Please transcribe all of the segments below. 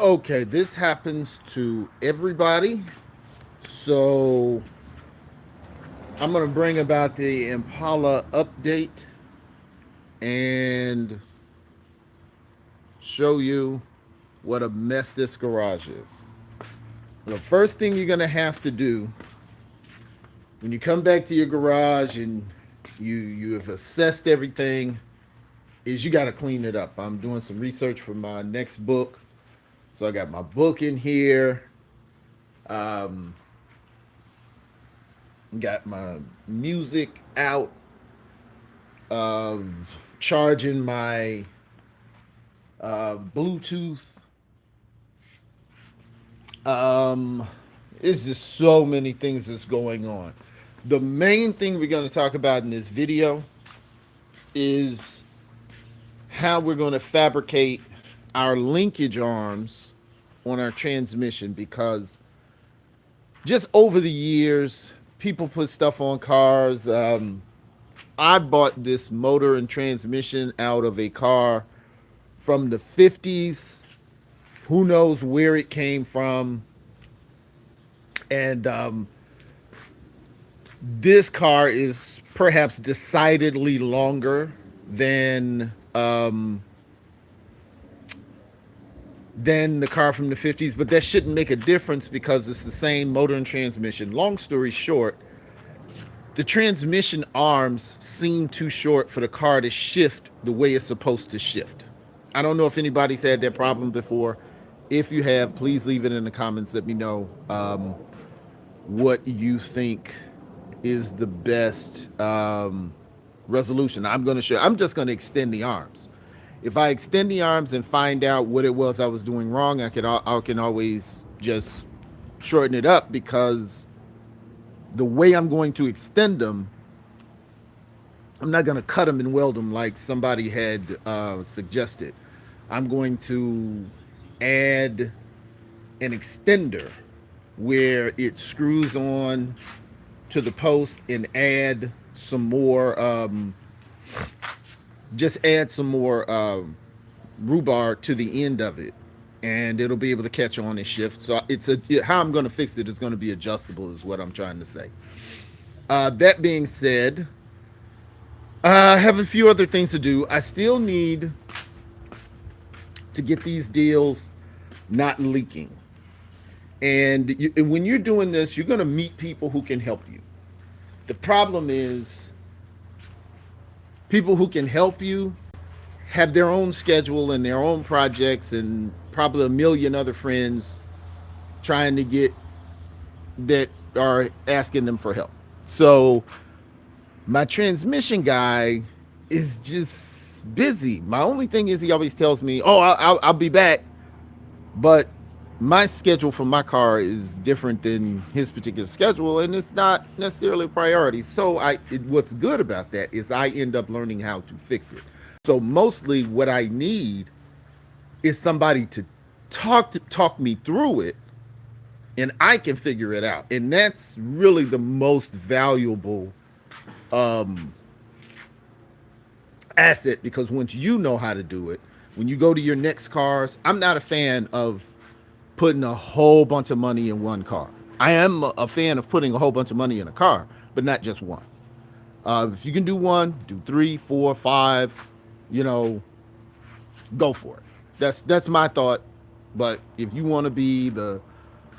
Okay, this happens to everybody. So I'm going to bring about the Impala update and show you what a mess this garage is. The first thing you're going to have to do when you come back to your garage and you have assessed everything is you got to clean it up. I'm doing some research for my next book. So I got my book in here. Um, got my music out. Charging my Bluetooth. Um, it's just so many things that's going on. The main thing we're going to talk about in this video is how we're going to fabricate our linkage arms on our transmission because just over the years, people put stuff on cars. I bought this motor and transmission out of a car from the 50s. Who knows where it came from? And this car is perhaps decidedly longer than than the car from the 50s, but that shouldn't make a difference because it's the same motor and transmission. Long story short, the transmission arms seem too short for the car to shift the way it's supposed to shift. I don't know if anybody's had that problem before. If you have, please leave it in the comments. Let me know what you think is the best resolution. I'm just going to extend the arms. If I extend the arms and find out what it was I was doing wrong, I can always just shorten it up because the way I'm going to extend them, I'm not going to cut them and weld them like somebody had suggested. I'm going to add an extender where it screws on to the post and add some more, just add some more rhubar to the end of it, and it'll be able to catch on and shift. So how I'm going to fix it is going to be adjustable, is what I'm trying to say. That being said, I have a few other things to do. I still need to get these deals not leaking. And when you're doing this, you're going to meet people who can help you. The problem is people who can help you have their own schedule and their own projects and probably a million other friends trying to get that are asking them for help. So my transmission guy is just busy. My only thing is he always tells me, "Oh, I'll be back," but my schedule for my car is different than his particular schedule, and it's not necessarily a priority. So what's good about that is I end up learning how to fix it. So mostly what I need is somebody to talk me through it, and I can figure it out. And that's really the most valuable asset because once you know how to do it, when you go to your next cars, I'm not a fan of putting a whole bunch of money in one car. I am a fan of putting a whole bunch of money in a car, but not just one. If you can do one, do three, four, five, you know, go for it. That's my thought. But if you want to be the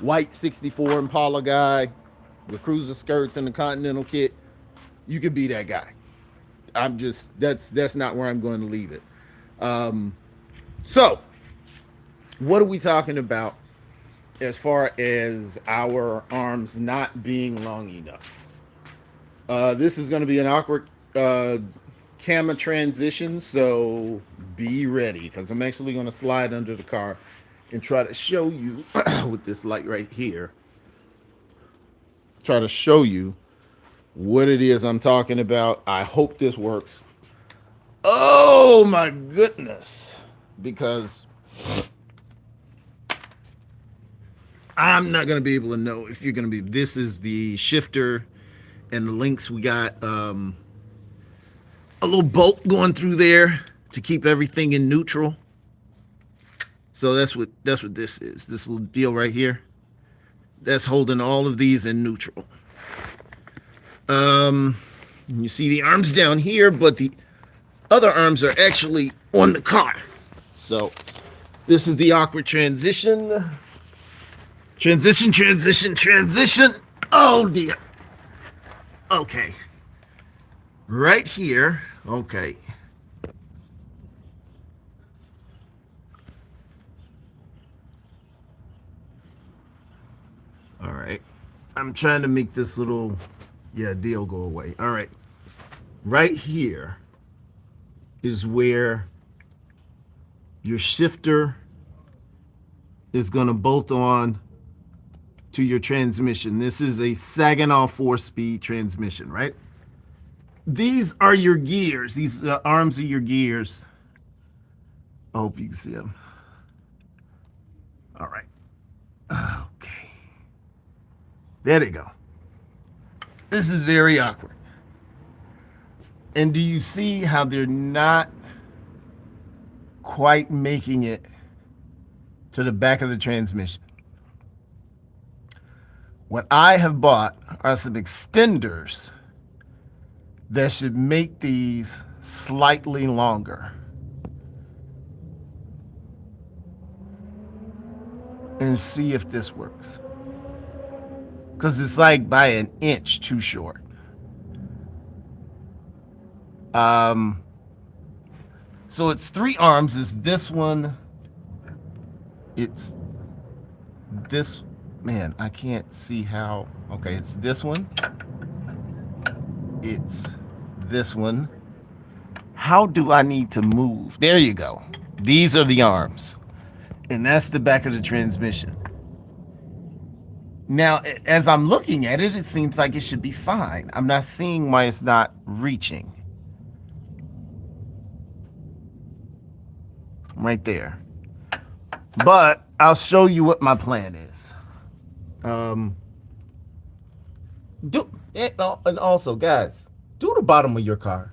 white 64 Impala guy, the cruiser skirts and the Continental kit, you could be that guy. I'm just that's not where I'm going to leave it. So, what are we talking about as far as our arms not being long enough? This is going to be an awkward camera transition, so be ready because I'm actually going to slide under the car and try to show you with this light right here. Try to show you what it is I'm talking about. I hope this works. Oh my goodness. Because I'm not going to be able to know if you're going to be. This is the shifter and the links. We got a little bolt going through there to keep everything in neutral. So that's what this is. This little deal right here. That's holding all of these in neutral. You see the arms down here, but the other arms are actually on the car. So this is the awkward transition. Transition. Oh dear. Okay. Right here. Okay. All right. I'm trying to make this little, deal go away. All right. Right here is where your shifter is going to bolt on to your transmission. This is a Saginaw 4-speed transmission, right? These are your gears. These arms are your gears. I hope you can see them. All right. Okay. There they go. This is very awkward. And do you see how they're not quite making it to the back of the transmission? What I have bought are some extenders that should make these slightly longer. And see if this works. Because it's like by an inch too short. So it's 3 arms. Is this one? It's this. Man, I can't see how. Okay, it's this one. It's this one. How do I need to move? There you go. These are the arms. And that's the back of the transmission. Now, as I'm looking at it, it seems like it should be fine. I'm not seeing why it's not reaching. Right there. But I'll show you what my plan is. And also, guys, do the bottom of your car.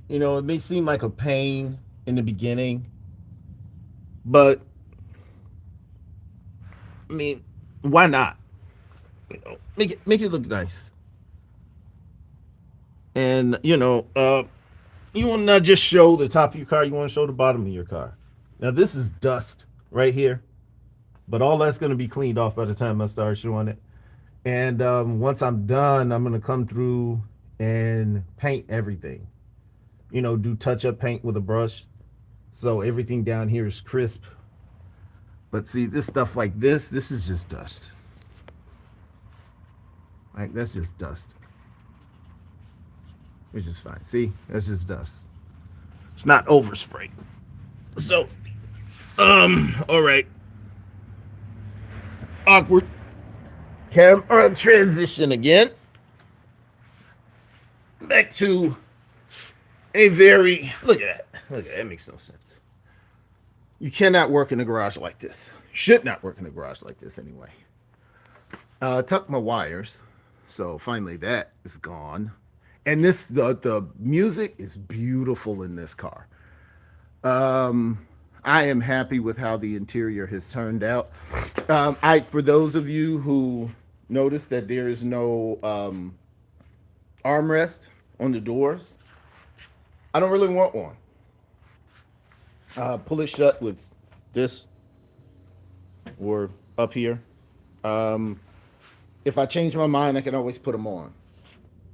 You know, it may seem like a pain in the beginning, but I mean, why not? You know, make it look nice. And you want to not just show the top of your car, you want to show the bottom of your car. Now this is dust right here, but all that's going to be cleaned off by the time I start showing it. And once I'm done, I'm going to come through and paint everything. You know, do touch-up paint with a brush, so everything down here is crisp. But see, this stuff like this is just dust. Like, that's just dust. Which is fine. See, that's just dust. It's not overspray. So, all right. Awkward camera transition again. Back to a very, look at that. Look at that. That makes no sense. You cannot work in a garage like this. Should not work in a garage like this anyway. Tuck my wires. So finally that is gone. And this, the music is beautiful in this car. I am happy with how the interior has turned out. For those of you who noticed that there is no armrest on the doors, I don't really want one. Pull it shut with this or up here. If I change my mind, I can always put them on.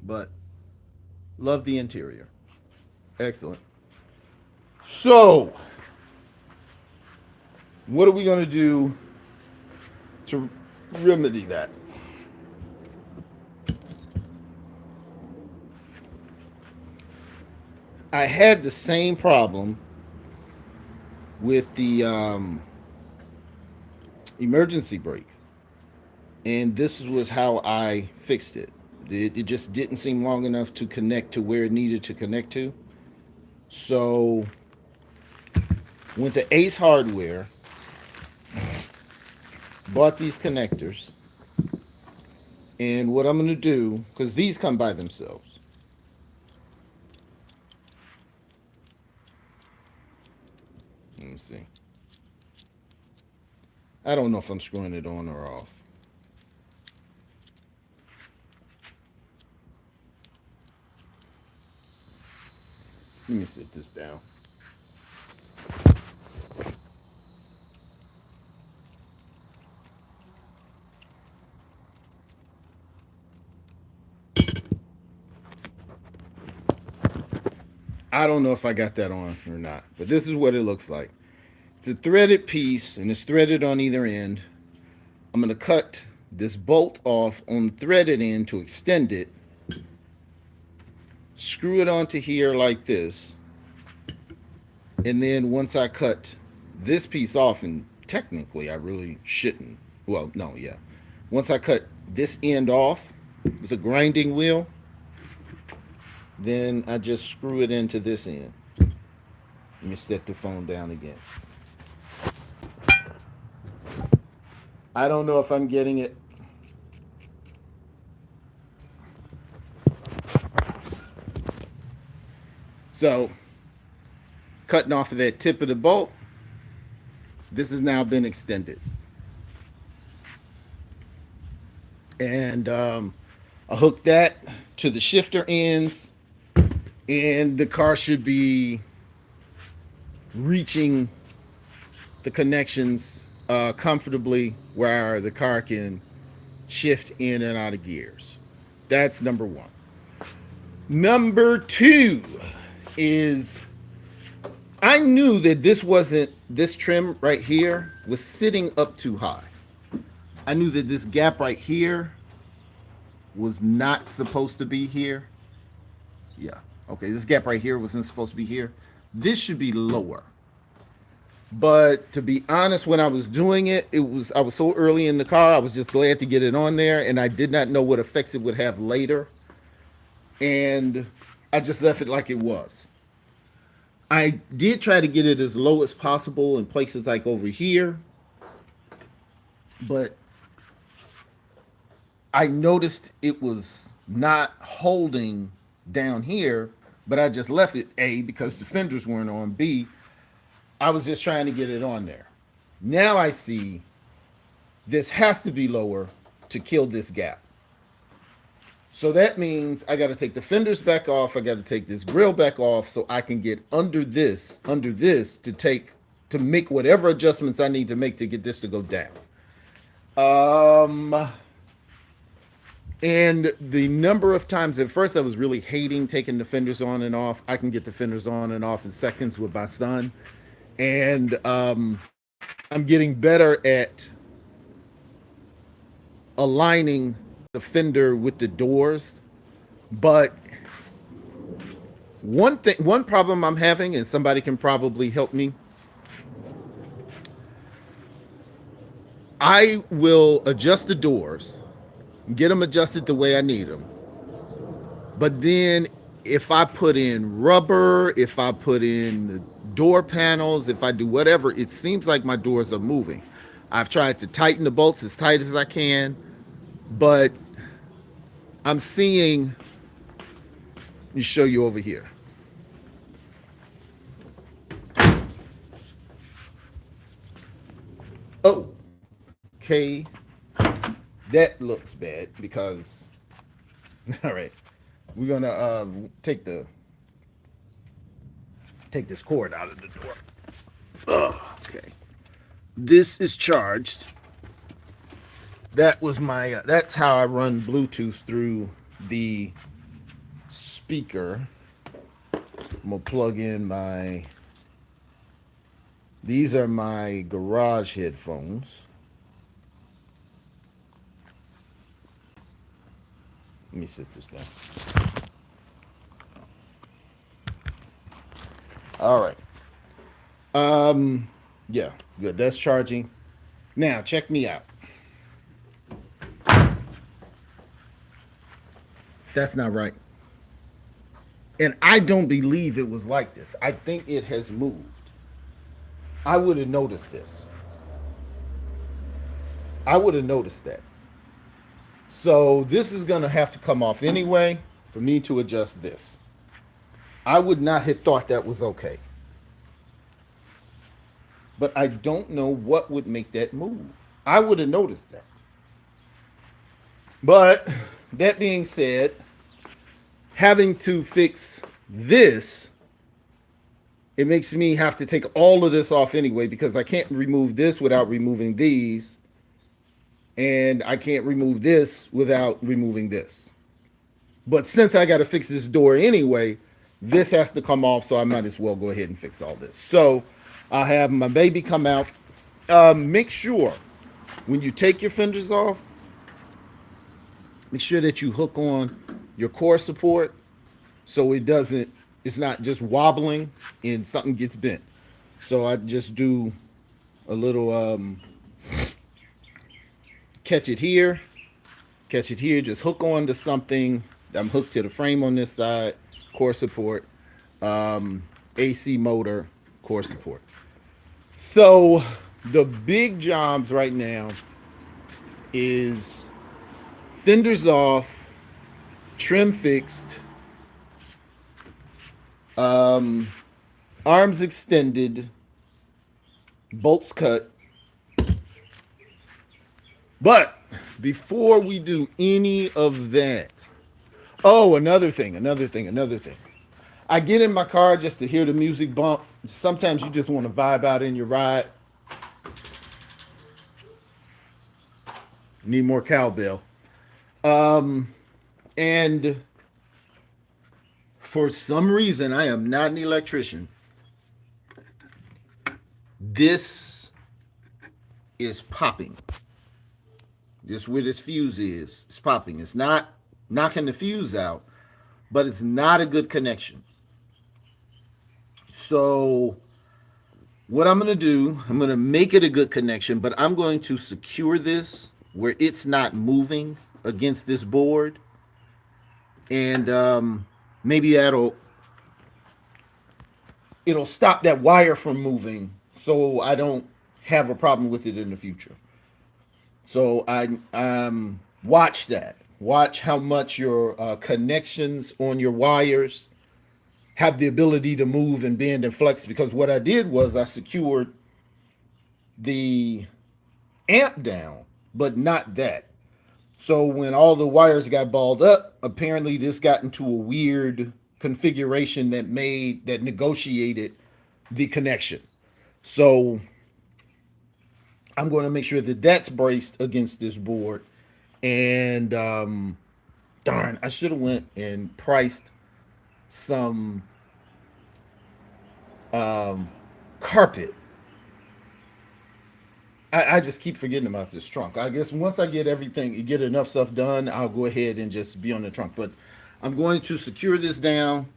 But love the interior. Excellent. So, what are we going to do to remedy that? I had the same problem with the emergency brake, and this was how I fixed it. It just didn't seem long enough to connect to where it needed to connect to. So went to Ace Hardware, bought these connectors, and what I'm going to do, because these come by themselves, Let me see. I don't know if I'm screwing it on or off. Let me sit this down. I don't know if I got that on or not, but this is what it looks like. It's a threaded piece and it's threaded on either end. I'm going to cut this bolt off on the threaded end to extend it, screw it onto here like this, and then once I cut this piece off, and technically I really shouldn't, well, no, yeah. Once I cut this end off with a grinding wheel, then I just screw it into this end. Let me set the phone down again. I don't know if I'm getting it. So, cutting off of that tip of the bolt, this has now been extended. And I hook that to the shifter ends, and the car should be reaching the connections comfortably where the car can shift in and out of gears. That's number one. Number two is I knew that this trim right here was sitting up too high. I knew that this gap right here was not supposed to be here. Yeah. Okay, this gap right here wasn't supposed to be here. This should be lower. But to be honest, when I was doing it, I was so early in the car, I was just glad to get it on there, and I did not know what effects it would have later. And I just left it like it was. I did try to get it as low as possible in places like over here, but I noticed it was not holding down here, but I just left it, A, because the fenders weren't on, B, I was just trying to get it on there. Now I see this has to be lower to kill this gap. So that means I got to take the fenders back off. I got to take this grill back off so I can get under this to make whatever adjustments I need to make to get this to go down. And the number of times at first I was really hating taking the fenders on and off. I can get the fenders on and off in seconds with my son. And I'm getting better at aligning the fender with the doors. But one problem I'm having, and somebody can probably help me, I will adjust the doors, get them adjusted the way I need them. But then if I put in rubber, if I put in the door panels, if I do whatever, it seems like my doors are moving. I've tried to tighten the bolts as tight as I can, but I'm seeing, let me show you over here. Oh, okay. That looks bad because, all right, we're gonna take this cord out of the door. Okay, this is charged. That was my. That's how I run Bluetooth through the speaker. I'm gonna plug in my. These are my garage headphones. Let me sit this down. All right. Yeah, good. That's charging. Now, check me out. That's not right. And I don't believe it was like this. I think it has moved. I would have noticed this. I would have noticed that. So this is going to have to come off anyway for me to adjust this. I would not have thought that was okay. but I don't know what would make that move. I would have noticed that. But that being said, having to fix this, it makes me have to take all of this off anyway because I can't remove this without removing these, and I can't remove this without removing this. But since I got to fix this door anyway, this has to come off, so I might as well go ahead and fix all this. So I'll have my baby come out. Make sure when you take your fenders off, make sure that you hook on your core support so it's not just wobbling and something gets bent. So I just do a little catch it here, just hook on to something. I'm hooked to the frame on this side, core support, AC motor, core support. So the big jobs right now is fenders off, trim fixed, arms extended, bolts cut. But before we do any of that, oh, another thing. I get in my car just to hear the music bump. Sometimes you just want to vibe out in your ride. Need more cowbell. And for some reason, I am not an electrician. This is popping. Just where this fuse is, it's popping. It's not knocking the fuse out, but it's not a good connection. So what I'm going to do, I'm going to make it a good connection, but I'm going to secure this where it's not moving against this board. And maybe it'll stop that wire from moving so I don't have a problem with it in the future. So I watch that. Watch how much your connections on your wires have the ability to move and bend and flex. Because what I did was I secured the amp down, but not that. So when all the wires got balled up, apparently this got into a weird configuration that negotiated the connection. So I'm going to make sure that that's braced against this board. And darn, I should have went and priced some carpet. I just keep forgetting about this trunk. I guess once I get enough stuff done, I'll go ahead and just be on the trunk. But I'm going to secure this down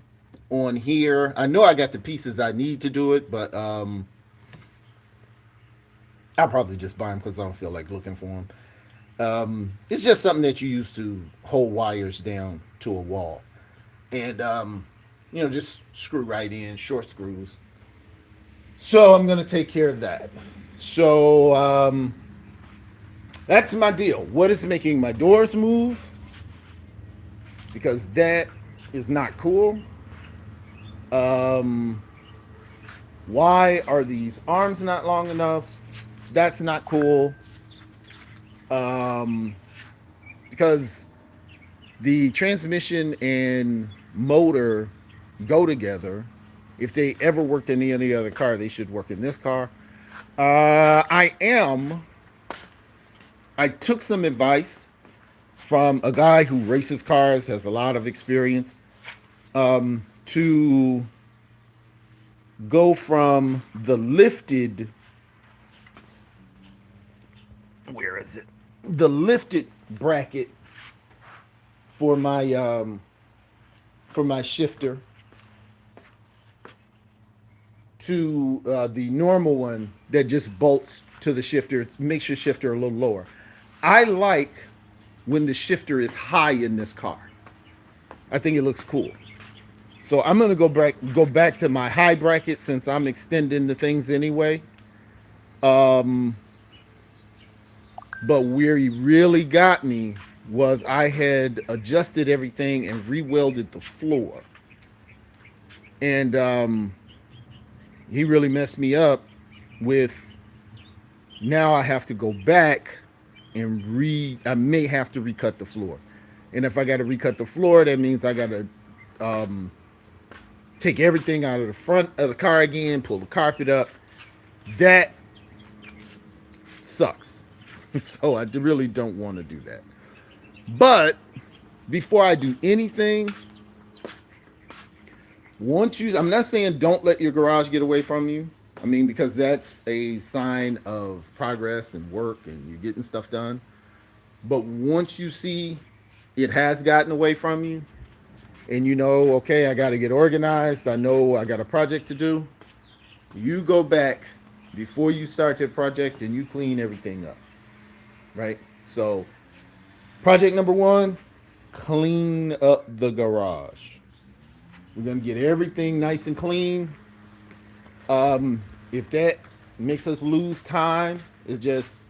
on here. I know I got the pieces I need to do it, but I'll probably just buy them because I don't feel like looking for them. It's just something that you use to hold wires down to a wall. And, just screw right in, short screws. So I'm going to take care of that. So that's my deal. What is making my doors move? Because that is not cool. Why are these arms not long enough? That's not cool. Because the transmission and motor go together. If they ever worked in any other car, they should work in this car. I took some advice from a guy who races cars, has a lot of experience, to go from the lifted, where is it? The lifted bracket for my shifter to the normal one that just bolts to the shifter, makes your shifter a little lower. I like when the shifter is high in this car. I think it looks cool. So I'm gonna go back to my high bracket since I'm extending the things anyway. But where he really got me was I had adjusted everything and re-welded the floor. And he really messed me up with now I have to go back and I may have to recut the floor. And if I got to recut the floor, that means I got to um, take everything out of the front of the car again, pull the carpet up. That sucks. So I really don't want to do that. But before I do anything, I'm not saying don't let your garage get away from you. I mean, because that's a sign of progress and work and you're getting stuff done. But once you see it has gotten away from you and you know, okay, I got to get organized, I know I got a project to do, you go back before you start that project and you clean everything up, right? So, project number one, clean up the garage. We're going to get everything nice and clean. If that makes us lose time, it's just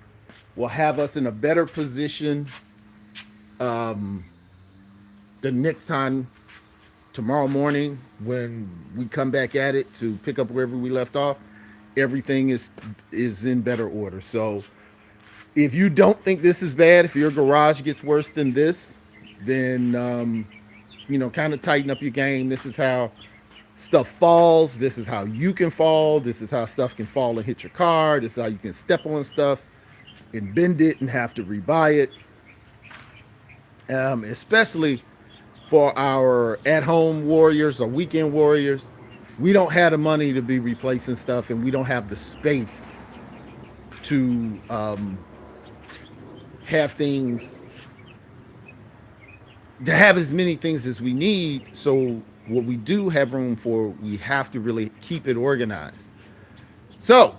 will have us in a better position the next time tomorrow morning when we come back at it to pick up wherever we left off. Everything is in better order. So if you don't think this is bad, if your garage gets worse than this, then kind of tighten up your game. This is how stuff falls. This is how you can fall. This is how stuff can fall and hit your car. This is how you can step on stuff and bend it and have to rebuy it. Especially for our at-home warriors or weekend warriors, we don't have the money to be replacing stuff, and we don't have the space to have things to have as many things as we need. So what we do have room for, we have to really keep it organized. So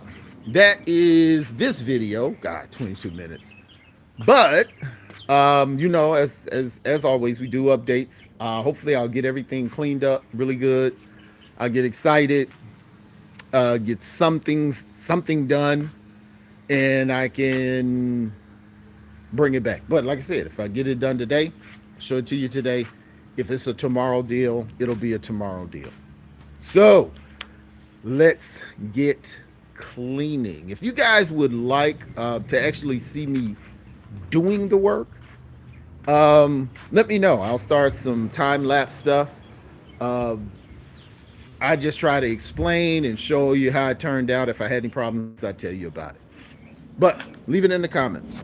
that is this video. God, 22 minutes. But as always, we do updates. Hopefully, I'll get everything cleaned up really good. I'll get excited, get something done, and I can bring it back. But like I said, if I get it done today, show it to you today. If it's a tomorrow deal, it'll be a tomorrow deal. So let's get cleaning. If you guys would like to actually see me doing the work, let me know. I'll start some time lapse stuff. I just try to explain and show you how it turned out. If I had any problems, I'd tell you about it. But leave it in the comments.